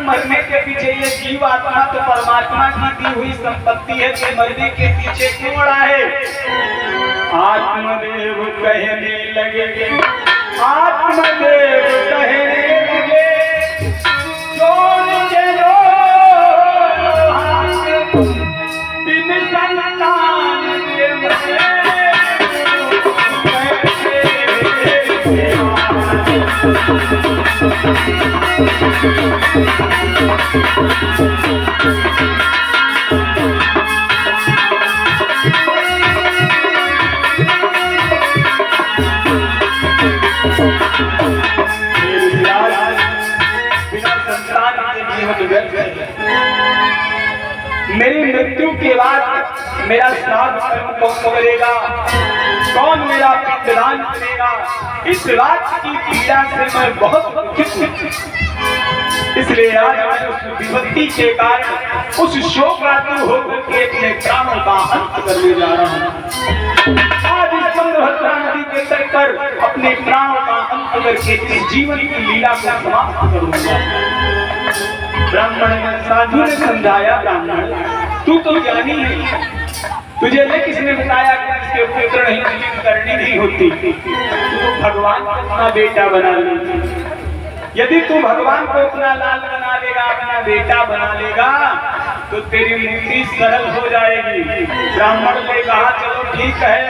मरने के पीछे ये जीव आत्मा तो परमात्मा की दी हुई संपत्ति है, तो मरने के पीछे क्यों अड़ा है? आत्मदेव कहने लगे, आत्मदेव कहने लगे, बिन संतान के मरे मेरी मृत्यु के बाद मेरा श्राद्ध कर्म कौन करेगा? कौन मेरा पिंडदान करेगा? इस बात की पीड़ा से मैं बहुत दुखित हूँ। इसलिए आज मैं उस विपत्ति के कारण उस शोकातुर होकर के अपने प्राणों का अंत करने जा रहा हूँ। आज इस तुंगभद्रा नदी के तट पर अपने प्राणों का अंत करके इस जीवन की लीला को समाप्त करूंगा। ब्राह्मण ने साधु ने समझाया, ब्राह्मण तू तो ज्ञानी है, तुझे ले किसने बताया कि इसके पुत्र नहीं करनी नहीं होती? तू भगवान को अपना बेटा बना ले। यदि तू भगवान को अपना लाल बना लेगा, अपना बेटा बना लेगा, तो तेरी मुक्ति सरल हो जाएगी। ब्राह्मण ने कहा चलो ठीक है,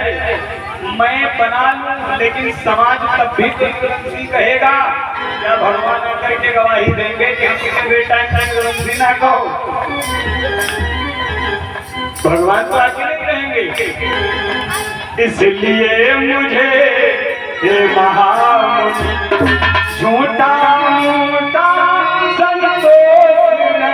मैं बना लूं, लेकिन समाज तब भी तुलसी कहेगा, क्या भगवान करके गवाही देंगे कि किसी बेटा तुलसी ना कहो? भगवान तो अकेले रहेंगे। इसलिए मुझे हे महामुनि झूठा मूठा संतोष न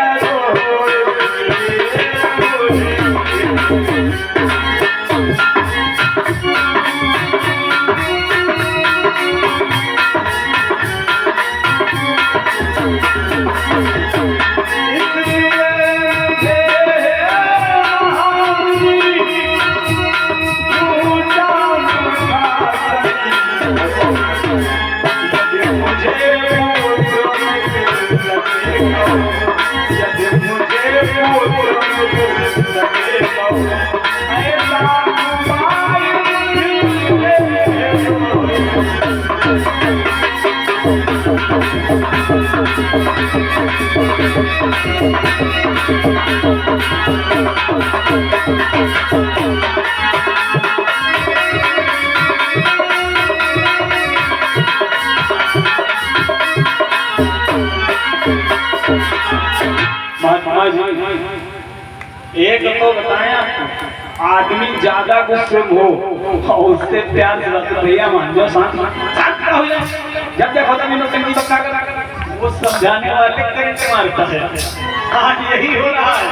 एक तो बताया, आदमी ज्यादा गुस्से हो और उससे प्यार से भैया मान जाओ, शांत हो जाए। जब देखो तब इनोसेंटी बच्चा कर वो समझाने वाले करके मारता है। आज यही हो रहा है।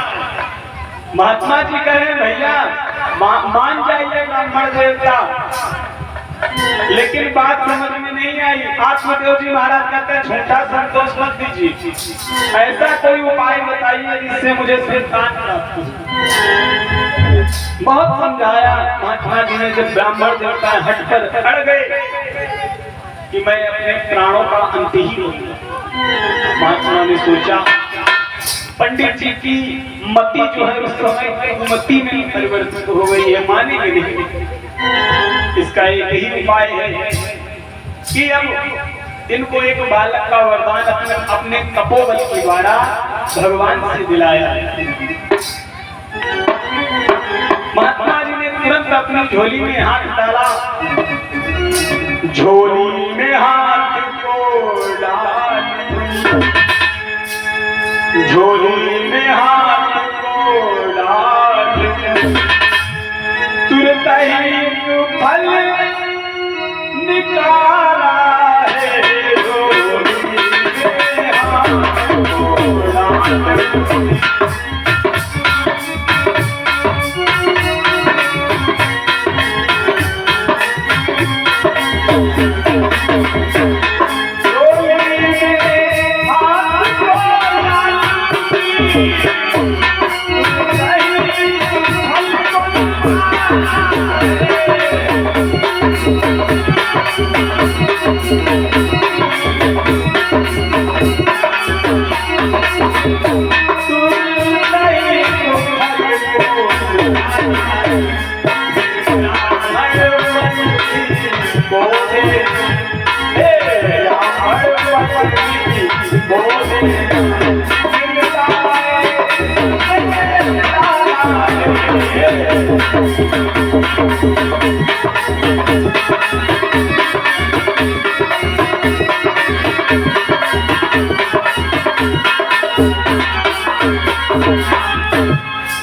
महात्मा जी कहे भैया मान जाइए ब्राह्मण देवता, लेकिन बात समझ में नहीं आई। आत्मदेव जी महाराज कहते हैं झूठा संतोष मत दीजिए, ऐसा कोई उपाय बताइए जिससे मुझे संतान प्राप्त हो। बहुत समझाया महात्मा जी ने। जब ब्राह्मण देवता हटकर अड़ गए कि मैं अपने प्राणों का अंत ही करूंगा, महात्मा ने सोचा पंडित जी की मति जो है उस समय मति में परिवर्तित हो गई है, मानेंगे नहीं। इसका एक ही उपाय है कि अब इनको एक बालक का वरदान अपने तपोबल के द्वारा भगवान से दिलाया। महात्मा जी ने तुरंत अपनी झोली में हाथ डाला, झोली में हाथ को डाल, झोली में हाथ को डाल, तुरंत ही फल निकाला है, झोली में हाथ को डाल।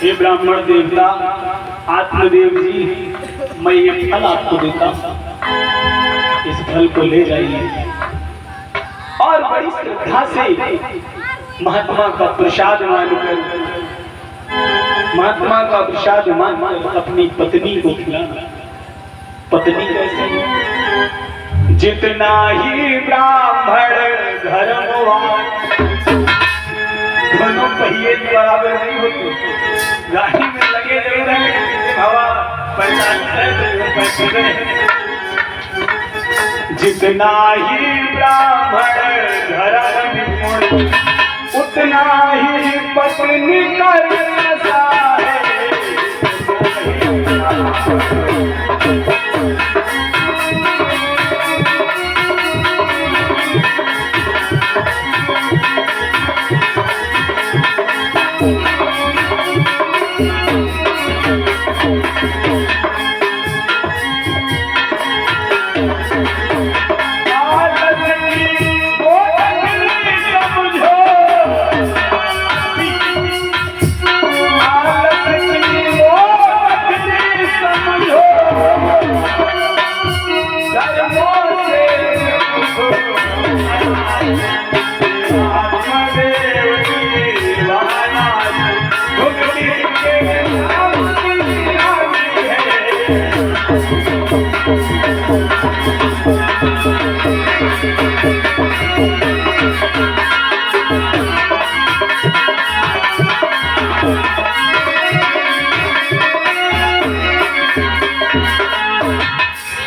ये ब्राह्मण देवता आत्मदेव जी, मैं ये फल आपको देता हूं, इस फल को ले जाइए और बड़ी श्रद्धा से महात्मा का प्रसाद मानकर, महात्मा का प्रसाद मानकर अपनी पत्नी को खिलाना। पत्नी कैसे? जितना ही ब्राह्मण धर्मवान, दोनों पहिए बराबर नहीं होते। गाड़ी में लगे जरूर है, हवा 45 है। जितना ही ब्राह्मण धर्म निपुण, उतना ही पत्नी कर्मसा है।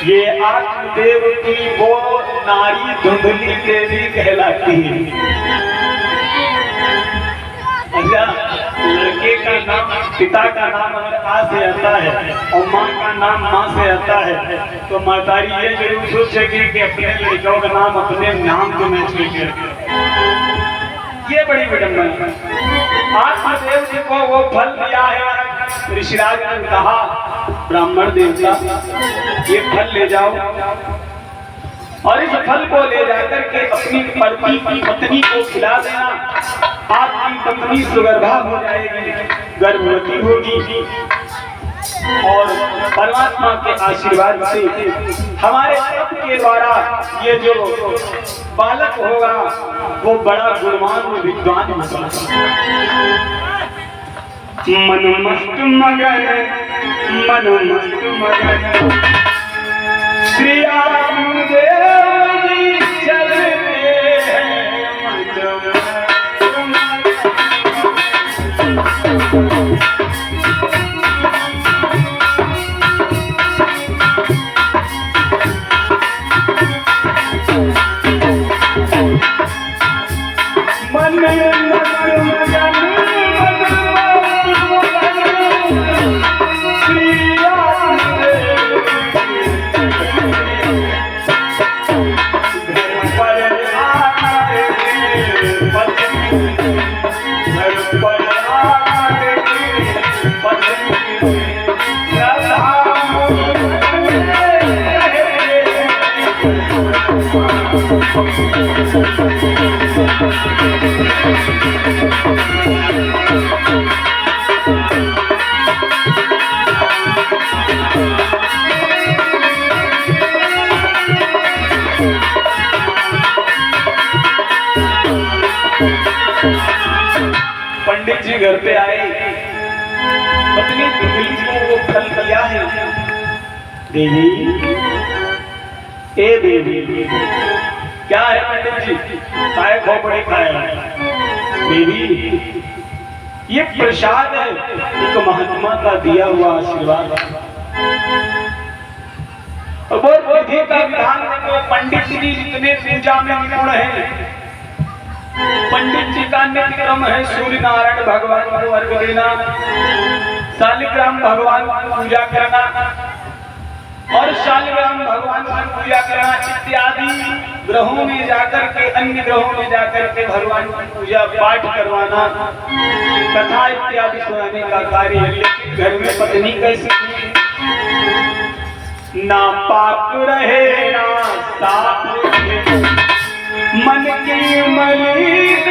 ये आत्मदेव की वो नारी धुंधली देवी कहलाती है। अच्छा, लड़के का नाम पिता का नाम अगर आ से आता है और माँ का नाम माँ से आता है, तो मातारी ये जरूर सोचेगी कि अपने लड़कों का नाम अपने नाम को मैच करके। ये बड़ी विडंबना। आत्मदेव जी को वो फल दिया है। ऋषिराज ने कहा, ब्राह्मण देवता ये फल ले जाओ और इस फल को ले जाकर के अपनी पति की पत्नी को खिला देना। आपकी पत्नी सुगर्भा हो जाएगी, गर्भवती होगी और परमात्मा के आशीर्वाद से हमारे सबके द्वारा ये जो बालक होगा वो बड़ा गुणवान विद्वान होगा। मन मस्त मगन, मन मस्त मगन, श्री आत्मदेव जी चलते हैं मन मस्त मगन, पंडित जी घर पे आए, पत्नी दुल्हन को वो फल दिया है। देवी, ए देवी, क्या है पंडित जी? खाए खोपड़े खाए। देवी, ये प्रसाद है, एक महात्मा का दिया हुआ आशीर्वाद। वो विधि का विधान देखो, पंडित जी जितने पूजा में निपुण है, पंडित जी का नित्य क्रम है सूर्य नारायण भगवान को अर्घ्य देना, शालिग्राम भगवान की पूजा करना, और शालिग्राम भगवान की पूजा करना इत्यादि ग्रहों में जाकर के, अन्य ग्रहों में जाकर के भगवान की पूजा पाठ करवाना, कथा इत्यादि सुनाने का कार्य है। लेकिन घर में पत्नी कैसे ना पाक रहे ना साफ रहे, मन की मरीज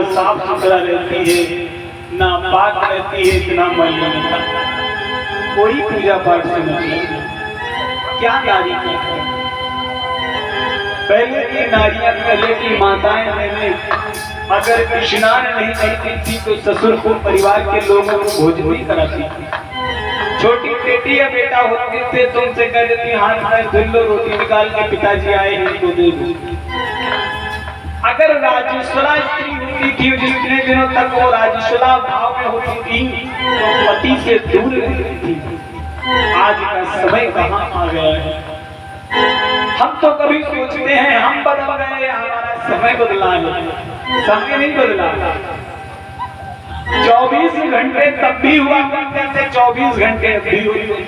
साफ सुथरा रहती है ना पाक रहती है, इतना मन लगता कोई पूजा पाठ से मतलब क्या नारी की। पहले की नारियां, पहले की माताएं मैंने अगर स्नान नहीं करती थी तो ससुर को, परिवार के लोगों को भोजन नहीं कराती थी। छोटी बेटी या बेटा होते थे तो उनसे कह देती हाथ में धुल लो, रोटी निकाल के पिताजी आए हैं तो दे दो। अगर राजस्वला स्त्री होती थी जितने दिनों तक वो राजस्वला भाव में होती थी तो पति से दूर रहती थी। आज का समय कहाँ आ गया है। हम तो कभी सोचते हैं हम बदल गए, हमारा समय बदला है, समय नहीं बदला। 24 घंटे तब भी हुआ करते थे, 24 घंटे अब भी होते,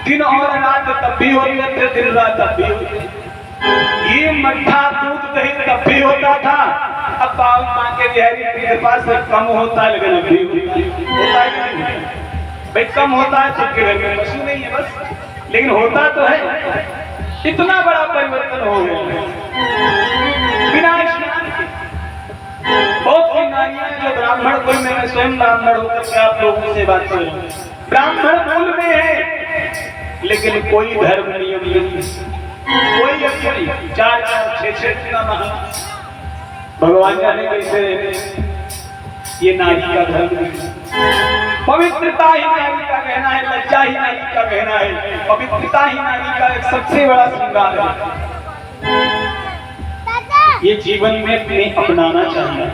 दिन और रात तब भी होते थे, दिन रात तब भी होते। ये मट्ठा दूध दही तब भी होता था, अब माँ के बिहारी के पास कम होता, लेकिन अभी होता है भाई, कम होता है सबके घर में, पशु नहीं है बस, लेकिन होता तो है। इतना बड़ा परिवर्तन हो गया बिना स्नान के। बहुत सी नारियां जो ब्राह्मण कुल में, मैं स्वयं ब्राह्मण होकर के आप लोगों से बात कर रहा हूँ, ब्राह्मण कुल में है लेकिन कोई धर्म नियम नहीं, कोई अच्छी 4-4-6-6 भगवान जाने कैसे ये नारी का धर्म। पवित्रता ही नारी का कहना है, लज्जा ही नारी का कहना है, पवित्रता ही नारी का एक सबसे बड़ा श्रृंगार है। ये जीवन में अपने अपनाना चाहिए।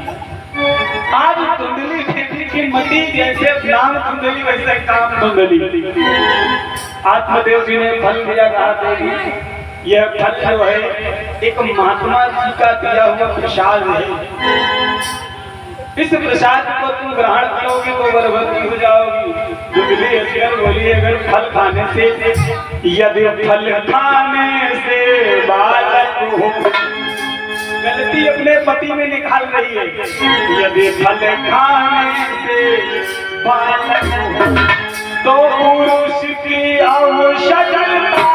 आज धुंधली खेती की मती जैसे नाम धुंधली वैसे काम धुंधली। आत्मदेव जी ने फल दिया, कहा देवी यह फल जो है एक महात्मा जी का दिया हुआ प्रसाद है, इस प्रसाद को तुम ग्रहण करोगे तो गर्भवती हो जाओगी। दुबली हंसकर बोली अगर फल खाने से, यदि फल खाने से बालक हो, गलती अपने पति में निकाल रही है, यदि फल खाने से बालक हो तो पुरुष की आवश्यकता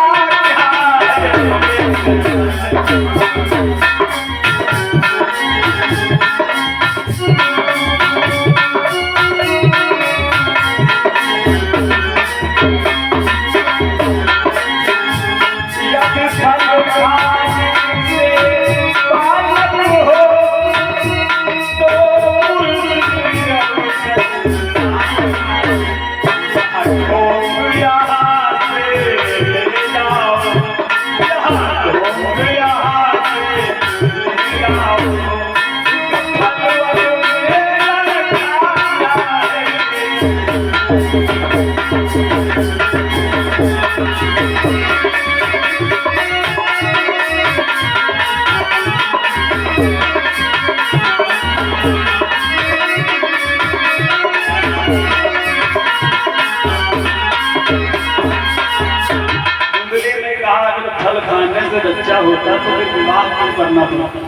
बच्चा होता तो फिर विवाह क्यों करना पड़ता।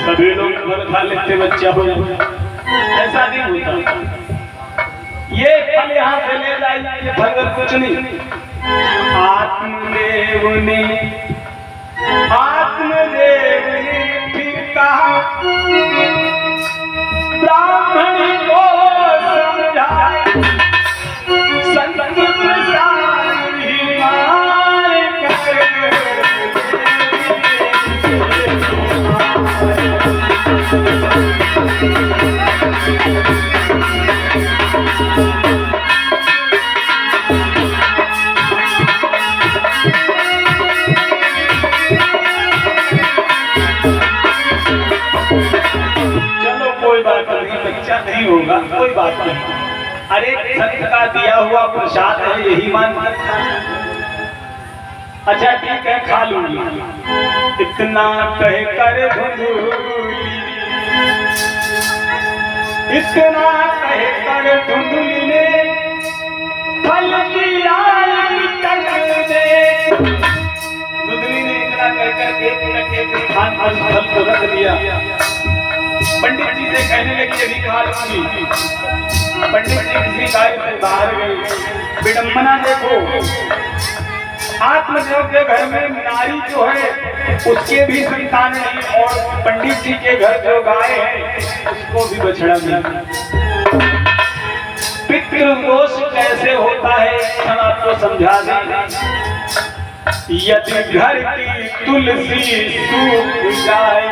सभी लोग फल खा लेते बच्चा हो जाता, ऐसा नहीं होता। ये फल यहाँ से ले जाइए, ये फल कुछ नहीं। आत्मदेव ने फिर कहा ब्राह्मण को समझाए, संत प्रसाद ही मान कर होगा, कोई बात नहीं। अरे संत का दिया हुआ प्रसाद है, यही मान। अच्छा ठीक है, खा लूंगी। इतना कह कर धुंधुली, इतना कह कर धुंधुली ने फल दिया टक दे। धुंधुली ने इतना कहकर एक स्थान पर फल को रख दिया। पंडित जी से कहने लगी अभी खा लूंगी। पंडित जी किसी कार्य से बाहर गए। विडंबना देखो, आत्मदेव के घर में नारी जो है उसके भी संतान नहीं, और पंडित जी के घर जो गाय है उसको भी बछड़ा नहीं। पितृदोष कैसे होता है हम आपको समझा दें। यदि घर की तुलसी सूख जाए,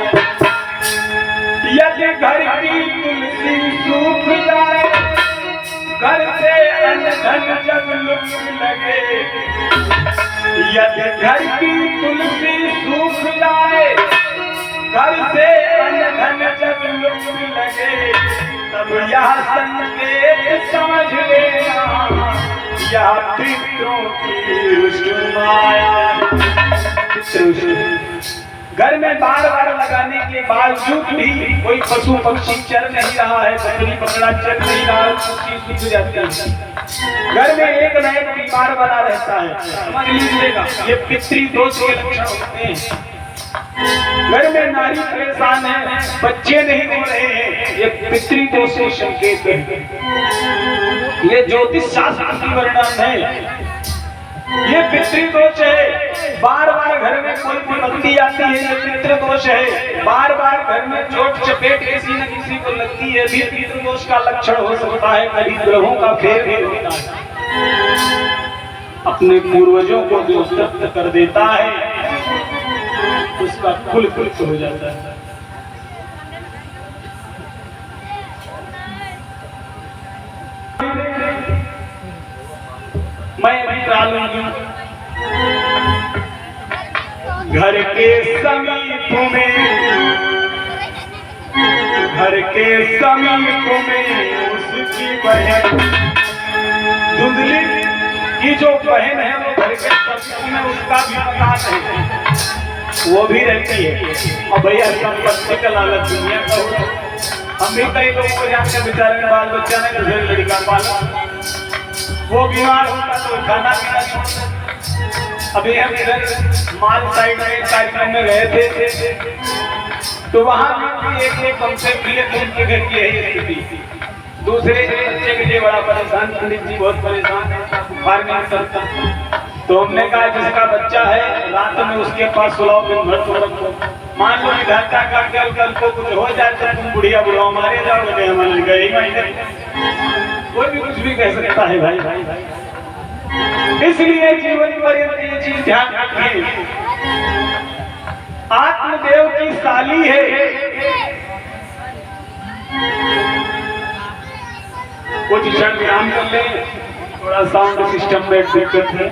यदि घर की तुलसी सूख जाए, घर से अन्न धन जब लुट लगे। यदि घर की तुलसी सूख जाए, घर से अन्न धन जब लुट लगे, तब यह संकेत समझ लेना, यह पितरों की रुष्ट माया। घर में बार बार लगाने के बावजूद भी कोई पशु पक्षी चल नहीं रहा है, बकरी बकरा चल नहीं रहा है, सूख जाती है। घर में एक न एक बीमार बना रहता है, समझ लीजिएगा, ये पितृदोष के लक्षण होते हैं। घर में नारी परेशान है, बच्चे नहीं हो रहे हैं, ये पितृदोष के संकेत है। ये ज्योतिष शास्त्र की वर्णन है, ये पितृदोष है। बार बार घर में कोई विपत्ति आती है, ये पितृदोष है। बार बार घर में चोट चपेट किसी न किसी को लगती है, भी पितृदोष का लक्षण हो सकता है। कभी ग्रहों का फेर होता है, अपने पूर्वजों को जो तृप्त कर देता है उसका कुल कुलित हो जाता है। मैं भी डालूंगी घर के समीप में, घर के समीप में उसकी बहन धुंधली की जो बहन है वो घर के समीप में, उसका भी मकान है, वो भी रहती है। और भैया संपत्ति का लालच दुनिया का हो। हम भी कई लोगों को जाकर बेचारे बाल बच्चा ने घर लड़का पाला, वो बीमार होता तो खाना पीना छोड़। अभी हम इधर माल साइड में कार्यक्रम में गए थे, तो वहां भी एक हमसे मिले थे, उनके घर की है स्थिति। दूसरे बच्चे के लिए बड़ा परेशान, पंडित जी बहुत परेशान है, बुखार नहीं करता। तो हमने कहा जिसका बच्चा है रात में उसके पास सुलाओ, दिन भर तो रखो। मान लो घर का कल को कुछ हो जाए तो तुम बुढ़िया बुढ़ाओ मारे जाओगे, हमारे गए ही महीने। कोई भी कुछ भी कह सकता है भाई भाई भाई। इसलिए जीवन पर्यंत ये चीज ध्यान रखिए, आत्मदेव की साली है। कुछ क्षण विराम कर ले, थोड़ा साउंड सिस्टम में दिक्कत है।